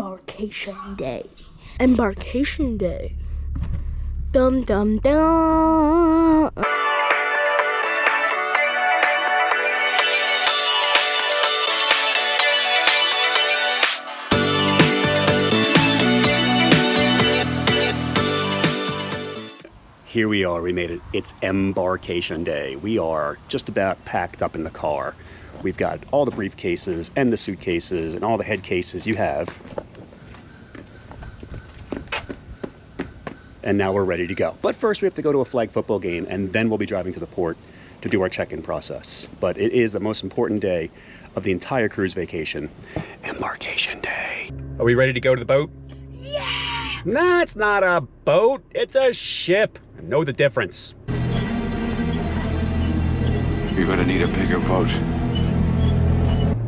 Embarkation Day. Embarkation Day. Dum dum dum. Here we are, we made it. It's Embarkation Day. We are just about packed up in the car. We've got all the briefcases and the suitcases and all the head cases you have. And now we're ready to go. But first we have to go to a flag football game, and then we'll be driving to the port to do our check-in process. But it is the most important day of the entire cruise vacation. Embarkation Day. Are we ready to go to the boat? Yeah! Nah, it's not a boat, it's a ship. I know the difference. You're gonna need a bigger boat.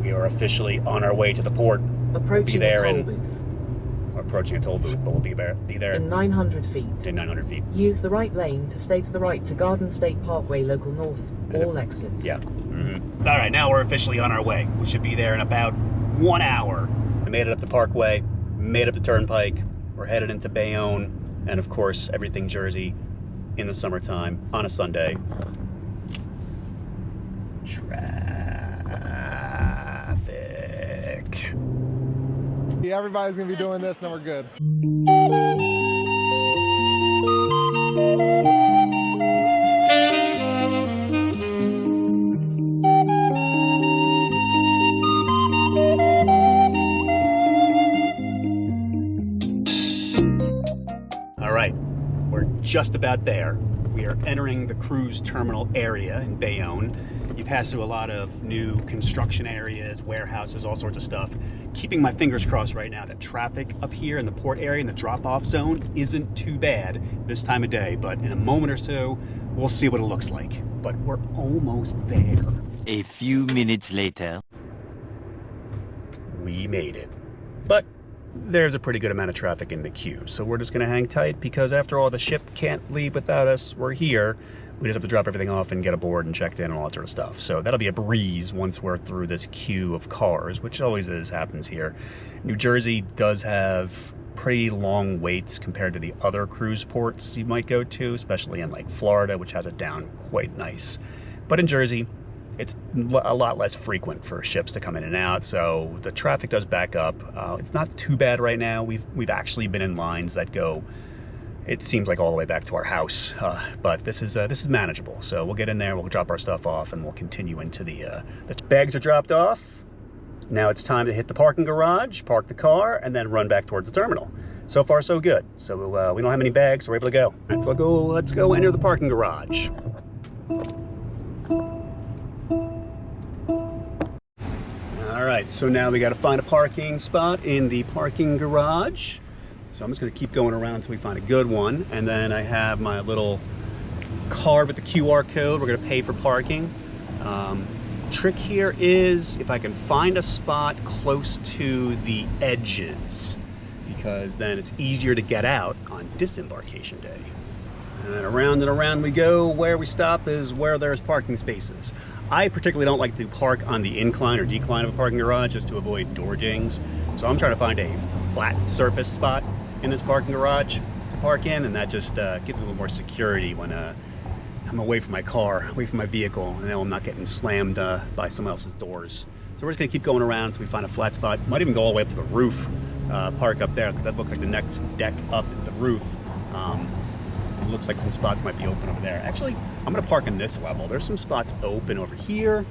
We are officially on our way to the port. Approaching a toll booth. We're approaching a toll booth, but we'll be there in 900 feet. In 900 feet. Use the right lane to stay to the right to Garden State Parkway, local north. All exits. Yeah. Mm-hmm. All right, now we're officially on our way. We should be there in about 1 hour. We made it up the Parkway, made up the Turnpike. We're headed into Bayonne, and of course, everything Jersey in the summertime on a Sunday. Traffic. Yeah, everybody's gonna be doing this, and then we're good. All right, we're just about there. We are entering the cruise terminal area in Bayonne. You pass through a lot of new construction areas, warehouses, all sorts of stuff. Keeping my fingers crossed right now that traffic up here in the port area, in the drop-off zone, isn't too bad this time of day. But in a moment or so, we'll see what it looks like. But we're almost there. A few minutes later. We made it. But there's a pretty good amount of traffic in the queue, so we're just gonna hang tight because after all, the ship can't leave without us. We're here. We just have to drop everything off and get aboard and checked in and all that sort of stuff. So that'll be a breeze once we're through this queue of cars, which always happens here. New Jersey does have pretty long waits compared to the other cruise ports you might go to, especially in like Florida, which has it down quite nice. But in Jersey, it's a lot less frequent for ships to come in and out, so the traffic does back up. It's not too bad right now. We've actually been in lines that go, it seems like all the way back to our house, but this is manageable. So we'll get in there, we'll drop our stuff off, and we'll continue into the bags are dropped off. Now it's time to hit the parking garage, park the car, and then run back towards the terminal. So far, so good. So we don't have any bags, so we're able to go. Let's go enter the parking garage. All right, so now we got to find a parking spot in the parking garage. So I'm just going to keep going around until we find a good one. And then I have my little card with the QR code. We're going to pay for parking. Trick here is if I can find a spot close to the edges, because then it's easier to get out on disembarkation day. And then around and around we go. Where we stop is where there's parking spaces. I particularly don't like to park on the incline or decline of a parking garage just to avoid door jings. So I'm trying to find a flat surface spot in this parking garage to park in, and that just gives me a little more security when I'm away from my car, away from my vehicle, and now I'm not getting slammed by someone else's doors. So we're just gonna keep going around until we find a flat spot. Might even go all the way up to the roof, park up there, because that looks like the next deck up is the roof. It looks like some spots might be open over there. Actually, I'm gonna park in this level. There's some spots open over here,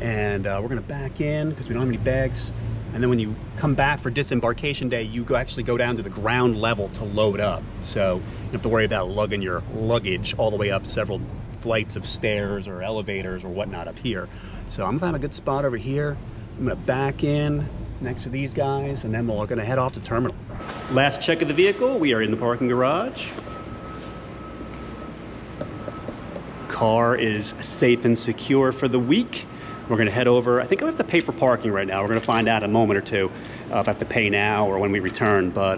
and we're gonna back in because we don't have any bags. And then when you come back for disembarkation day, you actually go down to the ground level to load up. So you don't have to worry about lugging your luggage all the way up several flights of stairs or elevators or whatnot up here. So I'm gonna find a good spot over here. I'm gonna back in next to these guys, and then we're gonna head off to terminal. Last check of the vehicle, we are in the parking garage. Car is safe and secure for the week. We're gonna head over. I think I have to pay for parking right now. We're gonna find out in a moment or two if I have to pay now or when we return. But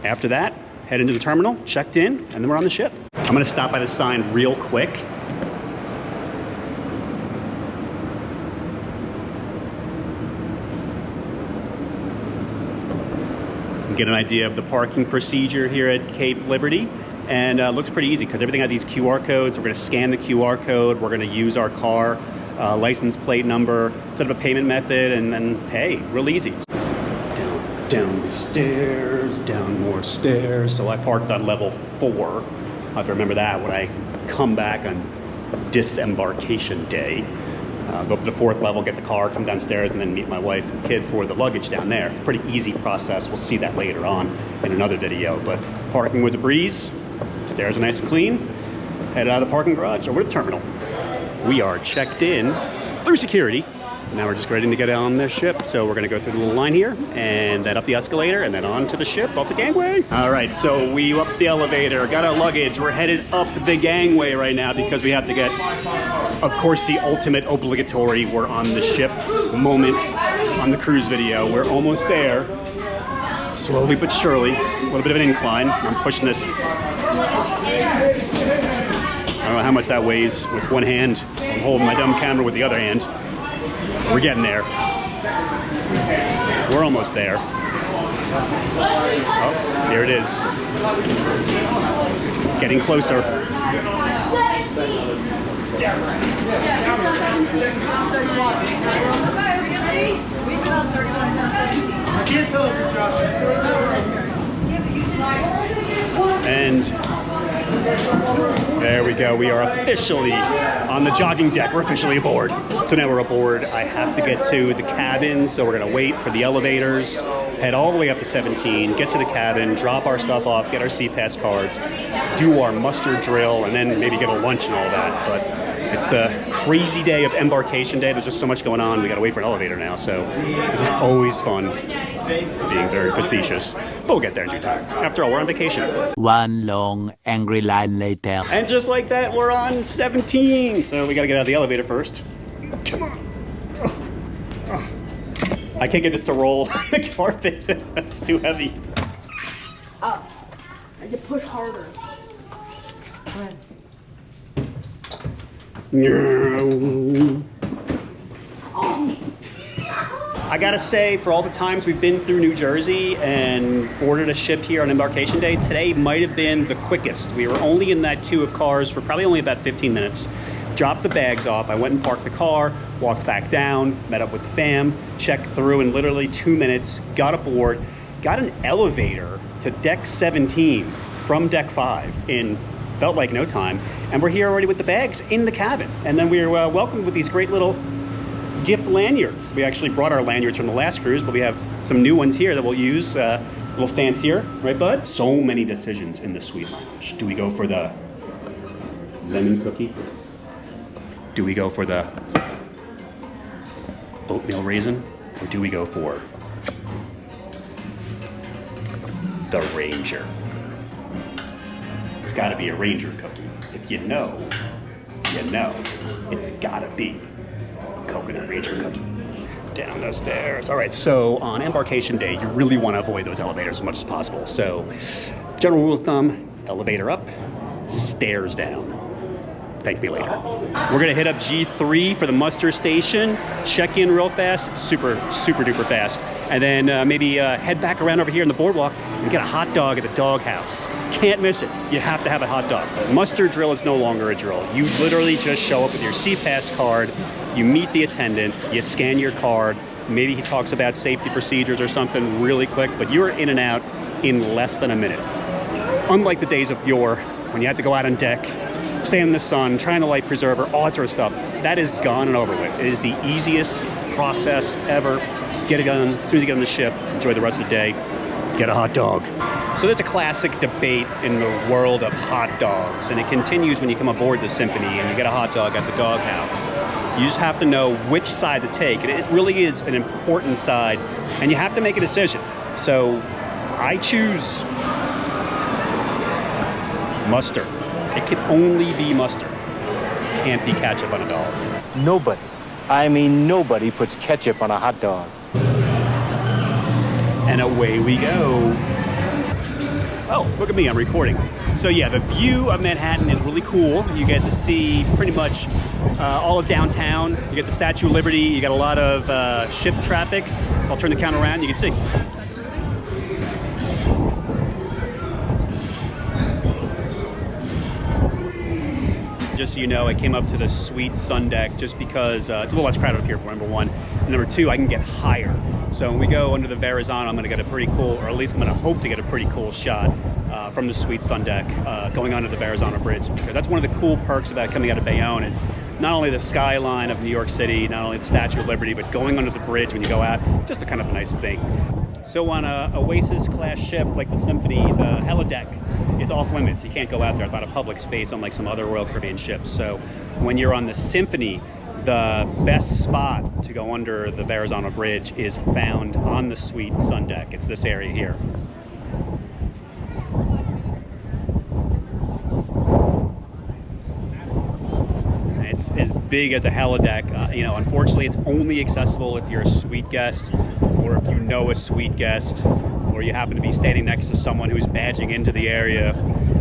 after that, head into the terminal, checked in, and then we're on the ship. I'm gonna stop by the sign real quick. get an idea of the parking procedure here at Cape Liberty. And looks pretty easy because everything has these QR codes. We're going to scan the QR code. We're going to use our car license plate number, set up a payment method, and then pay. Real easy. Down the stairs, down more stairs. So I parked on level 4. I have to remember that when I come back on disembarkation day. Go up to the 4th level, get the car, come downstairs, and then meet my wife and kid for the luggage down there. It's a pretty easy process. We'll see that later on in another video. But parking was a breeze. Stairs are nice and clean. Head out of the parking garage over to the terminal. We are checked in through security. Now we're just ready to get on the ship. So we're gonna go through the little line here and then up the escalator and then on to the ship, off the gangway. All right, so we up the elevator, got our luggage. We're headed up the gangway right now because we have to get, of course, the ultimate obligatory we're on the ship moment on the cruise video. We're almost there. Slowly but surely, a little bit of an incline. I'm pushing this. I don't know how much that weighs with one hand. I'm holding my dumb camera with the other hand. We're getting there. We're almost there. Oh, here it is. Getting closer. I can't tell if you're Josh. And there we go. We are officially on the jogging deck. We're officially aboard. So now we're aboard. I have to get to the cabin, so we're gonna wait for the elevators, head all the way up to 17, get to the cabin, drop our stuff off, get our C-Pass cards, do our muster drill, and then maybe get a lunch and all that. But it's the crazy day of Embarkation Day. There's just so much going on. We gotta wait for an elevator now, so this is always fun. Being very facetious, but we'll get there in due time. After all, we're on vacation. One long, angry line later. And just like that, we're on 17. So we gotta get out of the elevator first. Come on. I can't get this to roll on the carpet. It's too heavy. I can push harder. I gotta say, for all the times we've been through New Jersey and boarded a ship here on Embarkation Day, today might have been the quickest. We were only in that queue of cars for probably only about 15 minutes. Dropped the bags off, I went and parked the car, walked back down, met up with the fam, checked through in literally 2 minutes, got aboard, got an elevator to deck 17 from deck 5 in felt like no time, and we're here already with the bags in the cabin. And then we were welcomed with these great little gift lanyards. We actually brought our lanyards from the last cruise, but we have some new ones here that we'll use, a little fancier, right bud? So many decisions in the Suite Lounge. Do we go for the lemon cookie? Do we go for the oatmeal raisin? Or do we go for the Ranger? It's gotta be a Ranger cookie. If you know, you know. It's gotta be coconut Ranger cookie. Down those stairs. All right, so on Embarkation Day, you really want to avoid those elevators as much as possible. So general rule of thumb, elevator up, stairs down. Thank me later. We're gonna hit up G3 for the muster station, check in real fast, super duper fast, and then maybe head back around over here in the boardwalk and get a hot dog at the dog house. Can't miss it. You have to have a hot dog. Muster drill is no longer a drill. You literally just show up with your C-Pass card, you meet the attendant, you scan your card, maybe he talks about safety procedures or something really quick, but you're in and out in less than a minute. Unlike the days of yore, when you had to go out on deck, stand in the sun, trying to light preserver, all that sort of stuff. That is gone and over with. It is the easiest process ever. Get it done as soon as you get on the ship, enjoy the rest of the day, get a hot dog. So there's a classic debate in the world of hot dogs, and it continues when you come aboard the Symphony and you get a hot dog at the dog house. You just have to know which side to take, and it really is an important side, and you have to make a decision. So I choose mustard. It can only be mustard. Can't be ketchup on a dog. Nobody, I mean nobody puts ketchup on a hot dog. And away we go. Oh, look at me, I'm recording. So yeah, the view of Manhattan is really cool. You get to see pretty much all of downtown. You get the Statue of Liberty, you got a lot of ship traffic. So I'll turn the camera around, you can see. just so you know, I came up to the suite sun deck just because it's a little less crowded up here, for number one. And number two, I can get higher. So when we go under the Verrazano, I'm gonna get a pretty cool, or at least I'm gonna hope to get a pretty cool shot from the suite sun deck going under the Verrazano Bridge, because that's one of the cool perks about coming out of Bayonne is not only the skyline of New York City, not only the Statue of Liberty, but going under the bridge when you go out, just a kind of a nice thing. So on a Oasis class ship like the Symphony, the helideck is off limits. You can't go out there. It's not a public space unlike some other Royal Caribbean ships. So when you're on the Symphony, the best spot to go under the Verrazano Bridge is found on the suite sun deck. It's this area here. It's as big as a helideck. You know, unfortunately, it's only accessible if you're a suite guest, or if you know a suite guest, or you happen to be standing next to someone who's badging into the area.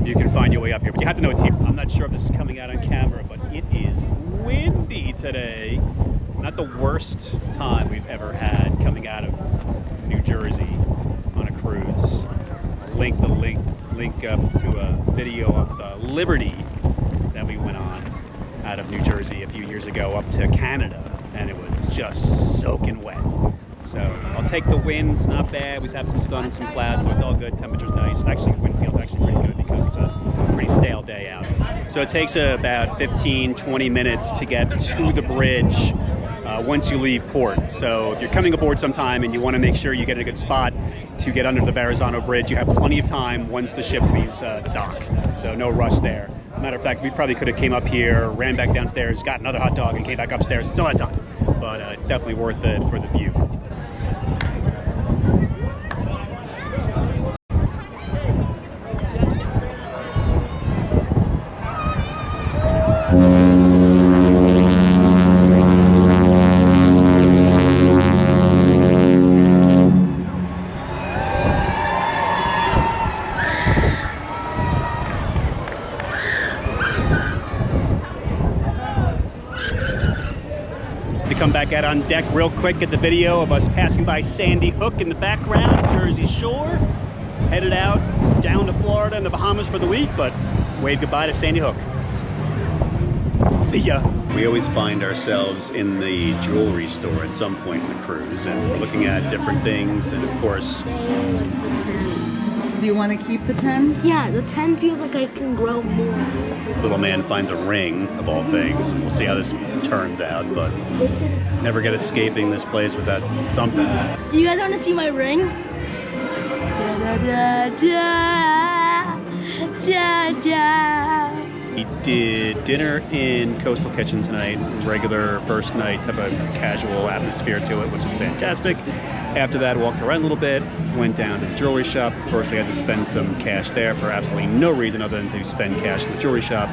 You can find your way up here, but you have to know it's here. I'm not sure if this is coming out on camera, but it is windy today. Not the worst time we've ever had coming out of New Jersey on a cruise. I'll link up to a video of the Liberty that we went on out of New Jersey a few years ago up to Canada, and it was just soaking wet. So I'll take the wind. It's not bad. We have some sun and some clouds, so it's all good. Temperature's nice. Actually, the wind feels actually pretty good because it's a pretty stale day out. So it takes about 15-20 minutes to get to the bridge once you leave port. So if you're coming aboard sometime and you want to make sure you get a good spot to get under the Verrazano Bridge, you have plenty of time once the ship leaves the dock. So no rush there. Matter of fact, we probably could have came up here, ran back downstairs, got another hot dog, and came back upstairs. Still had time, but it's definitely worth it for the view. Come back out on deck real quick, get the video of us passing by Sandy Hook in the background, Jersey Shore, headed out down to Florida and the Bahamas for the week, but wave goodbye to Sandy Hook. See ya. We always find ourselves in the jewelry store at some point in the cruise, and we're looking at different things, and of course... Do you want to keep the 10? Yeah, the 10 feels like I can grow more. Little man finds a ring, of all things, and we'll see how this turns out, but never get escaping this place without something. Do you guys want to see my ring? Da, da, da, da, da, da. We did dinner in Coastal Kitchen tonight, regular first night type of casual atmosphere to it, which was fantastic. After that, walked around a little bit, went down to the jewelry shop. Of course, we had to spend some cash there for absolutely no reason other than to spend cash in the jewelry shop.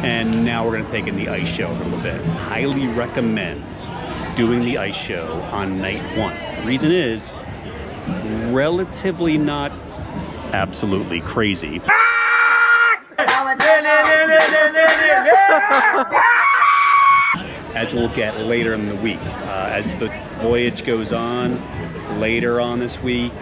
And now we're gonna take in the ice show for a little bit. Highly recommend doing the ice show on night one. The reason is, relatively not absolutely crazy. As we'll get later in the week. As the voyage goes on, later on this week,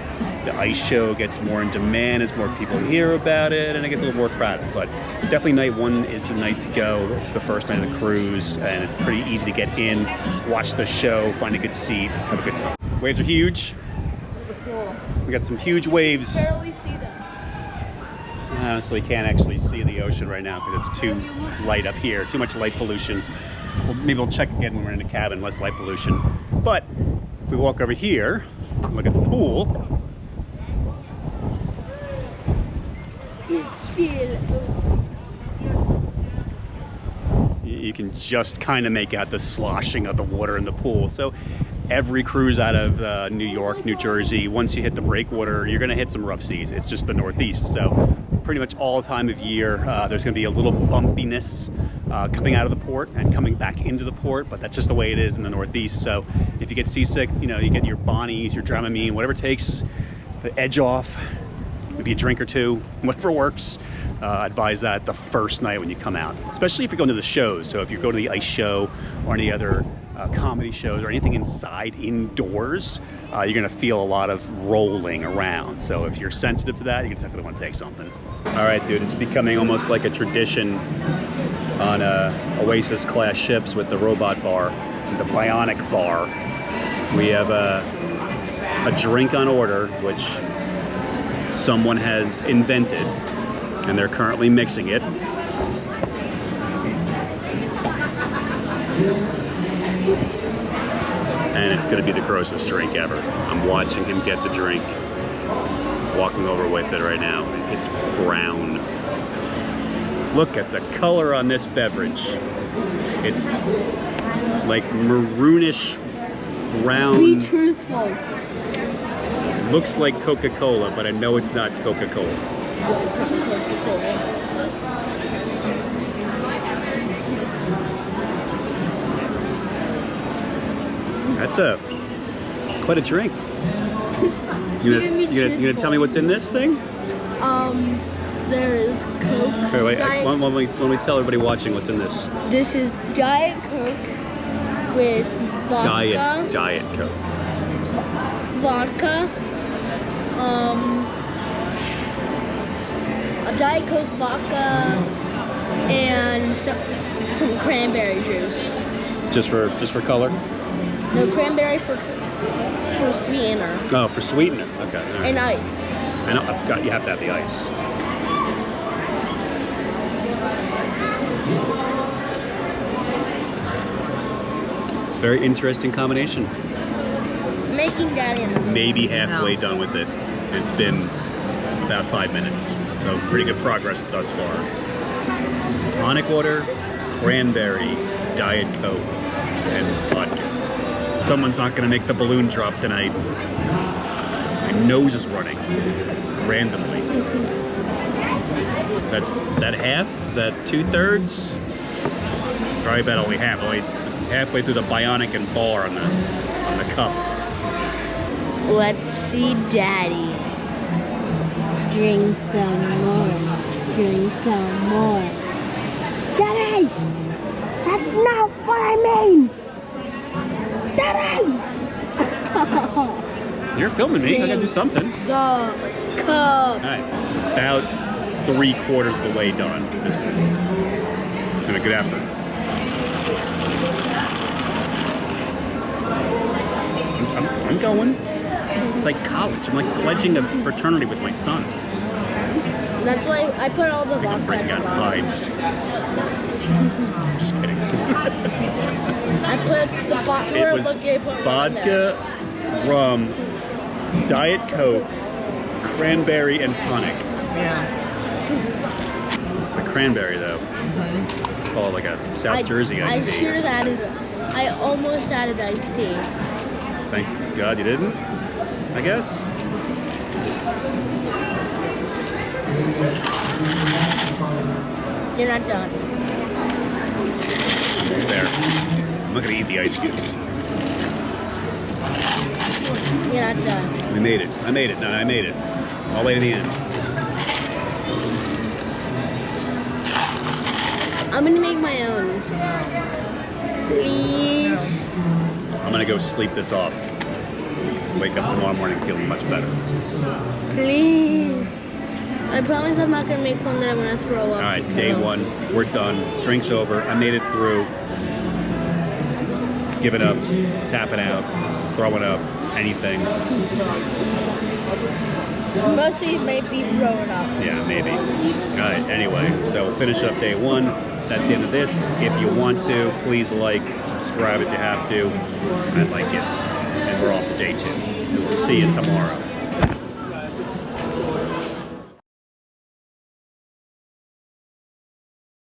the ice show gets more in demand as more people hear about it, and it gets a little more crowded. But definitely night one is the night to go. It's the first night of the cruise, and it's pretty easy to get in, watch the show, find a good seat, have a good time. Waves are huge. We got some huge waves. Barely see them. I honestly can't actually see the ocean right now because it's too light up here, too much light pollution. Well, maybe we'll check again when we're in the cabin, less light pollution. But if we walk over here, look at the pool. You can just kind of make out the sloshing of the water in the pool. So every cruise out of New York, New Jersey, once you hit the breakwater, you're gonna hit some rough seas. It's just the Northeast. So pretty much all time of year, there's gonna be a little bumpiness coming out of the port and coming back into the port, but that's just the way it is in the Northeast. So if you get seasick, you know, you get your Bonnies, your Dramamine, whatever it takes, the edge off, maybe a drink or two, whatever works. Advise that the first night when you come out, especially if you're going to the shows. So if you're going to the ice show or any other comedy shows or anything inside, indoors, you're gonna feel a lot of rolling around. So if you're sensitive to that, you definitely want to take something. All right, dude, it's becoming almost like a tradition on Oasis class ships with the robot bar, the Bionic bar. We have a drink on order, which someone has invented, and they're currently mixing it. And it's gonna be the grossest drink ever. I'm watching him get the drink. Walking over with it right now. It's brown. Look at the color on this beverage. It's like maroonish brown. Be truthful. Looks like Coca-Cola, but I know it's not Coca-Cola. That's quite a drink. You gonna tell me what's in this thing? There is Coke. Okay, wait, let me tell everybody watching what's in this. This is Diet Coke with vodka. Diet Coke. Vodka. A Diet Coke vodka and some cranberry juice. Just for color? No, cranberry for sweetener. Oh, for sweetener. Okay. All right. And ice. I know. You have to have the ice. It's a very interesting combination. Making Daddy a Maybe halfway done with it. It's been about 5 minutes, so pretty good progress thus far. Tonic water, cranberry, Diet Coke, and vodka. Someone's not going to make the balloon drop tonight. My nose is running randomly. Is that half? Is that 2/3? Probably about only half. Only halfway through the Bionic and bar on the cup. Let's see Daddy. Drink some more. Drink some more. Daddy! That's not what I mean! Daddy! Stop. You're filming me. I gotta do something. The cup. Alright, it's about 3/4 of the way done at this point. It's been a good effort. I'm going. It's like college. I'm like pledging a fraternity with my son. That's why I put all the I can vodka bring at out the bottom. vibes. Just kidding. I put the vodka. It was vodka, rum, Diet Coke, cranberry, and tonic. Yeah. It's the cranberry though. Call it like a South Jersey iced tea. I should have added. I almost added iced tea. Thank God you didn't, I guess. You're not done. It's there. I'm not gonna eat the ice cubes. You're not done. We made it. I made it. No, I made it. All the way to the end. I'm gonna make my own. Please. I'm gonna go sleep this off. Wake up tomorrow morning feeling much better. Please. I promise I'm not gonna make one that I'm gonna throw up. Alright, day one, we're done. Drink's over. I made it through. Give it up, tap it out, throw it up, anything. Mostly maybe throwing up. Yeah, maybe. Alright, anyway, so we'll finish up day one. That's the end of this. If you want to, please like, subscribe if you have to. I'd like it. And we're off to day two. We'll see you tomorrow.